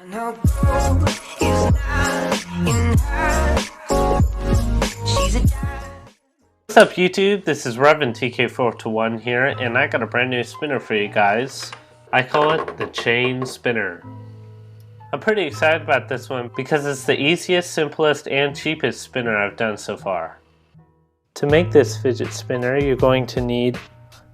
What's up YouTube, this is Reverend TK421 here, and I got a brand new spinner for you guys. I call it the chain spinner. I'm pretty excited about this one because it's the easiest, simplest, and cheapest spinner I've done so far. To make this fidget spinner, you're going to need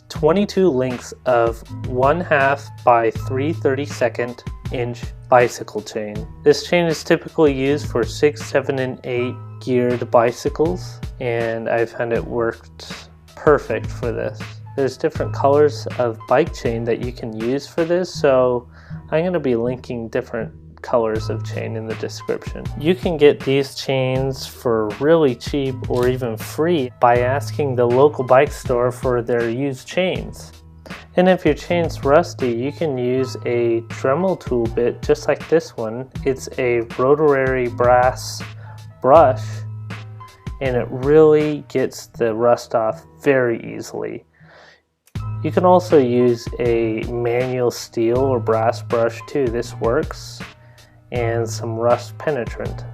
22 links of 1/2 by 3/32 inch bicycle chain. This chain is typically used for 6, 7, and 8 geared bicycles, and I found it worked perfect for this. There's different colors of bike chain that you can use for this, so I'm going to be linking different colors of chain in the description. You can get these chains for really cheap or even free by asking the local bike store for their used chains. And if your chain's rusty, you can use a Dremel tool bit just like this one. It's a rotary brass brush, and it really gets the rust off very easily. You can also use a manual steel or brass brush too. This works. And some rust penetrant.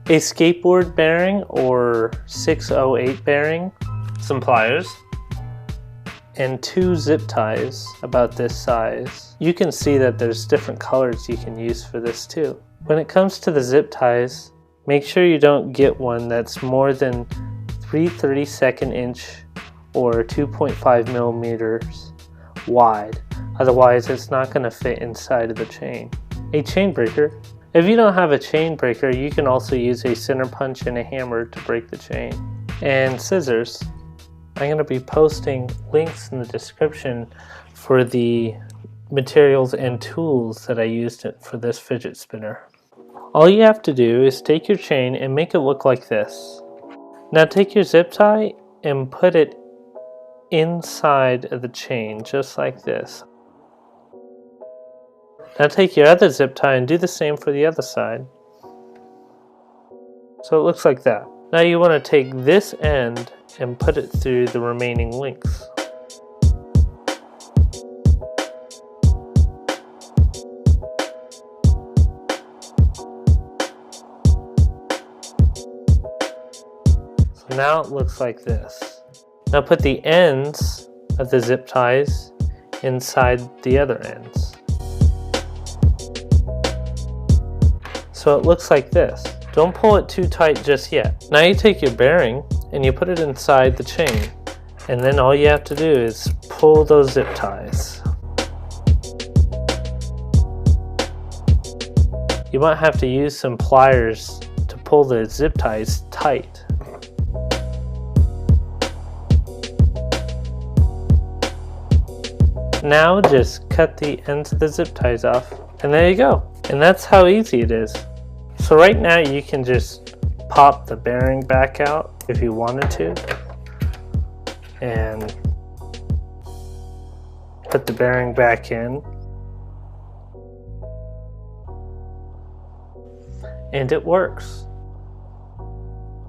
A skateboard bearing or 608 bearing, some pliers, and 2 zip ties about this size. You can see that there's different colors you can use for this too. When it comes to the zip ties, make sure you don't get one that's more than 3/32 inch or 2.5 millimeters wide. Otherwise, it's not going to fit inside of the chain. A chain breaker. If you don't have a chain breaker, you can also use a center punch and a hammer to break the chain. And scissors. I'm going to be posting links in the description for the materials and tools that I used for this fidget spinner. All you have to do is take your chain and make it look like this. Now take your zip tie and put it inside of the chain, just like this. Now take your other zip tie and do the same for the other side. So it looks like that. Now you want to take this end and put it through the remaining links. So now it looks like this. Now put the ends of the zip ties inside the other ends. So it looks like this. Don't pull it too tight just yet. Now you take your bearing and you put it inside the chain, and then all you have to do is pull those zip ties. You might have to use some pliers to pull the zip ties tight. Now just cut the ends of the zip ties off, and there you go. And that's how easy it is. So right now you can just pop the bearing back out if you wanted to, and put the bearing back in, and it works.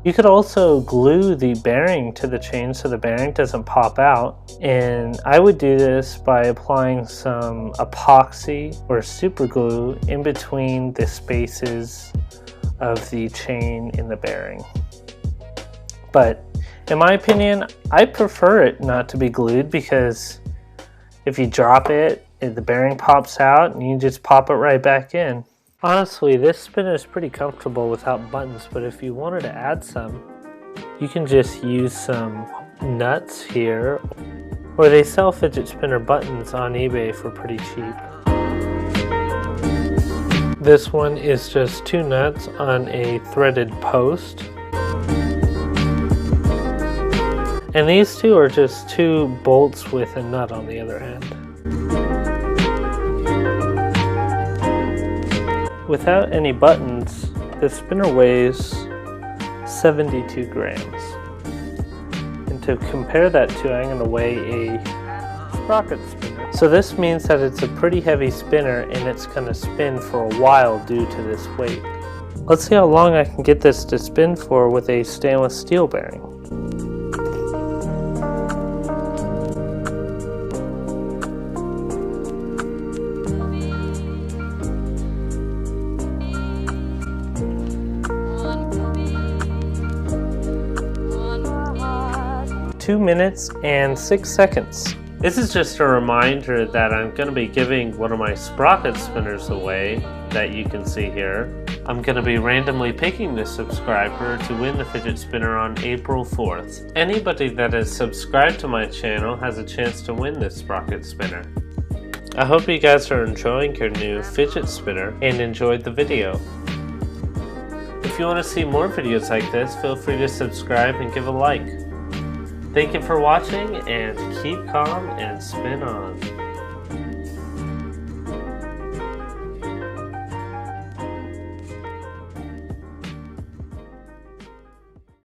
You could also glue the bearing to the chain so the bearing doesn't pop out, and I would do this by applying some epoxy or super glue in between the spaces of the chain in the bearing. But in my opinion, I prefer it not to be glued, because if you drop it, the bearing pops out and you just pop it right back in. Honestly, this spinner is pretty comfortable without buttons, but if you wanted to add some, you can just use some nuts here, or they sell fidget spinner buttons on eBay for pretty cheap. This one is just 2 nuts on a threaded post. And these 2 are just 2 bolts with a nut on the other end. Without any buttons, the spinner weighs 72 grams. And to compare that to, I'm going to weigh a rocket spinner. So this means that it's a pretty heavy spinner, and it's going to spin for a while due to this weight. Let's see how long I can get this to spin for with a stainless steel bearing. 2 minutes and 6 seconds. This is just a reminder that I'm going to be giving one of my sprocket spinners away that you can see here. I'm going to be randomly picking this subscriber to win the fidget spinner on April 4th. Anybody that is subscribed to my channel has a chance to win this sprocket spinner. I hope you guys are enjoying your new fidget spinner and enjoyed the video. If you want to see more videos like this, feel free to subscribe and give a like. Thank you for watching, and keep calm and spin on.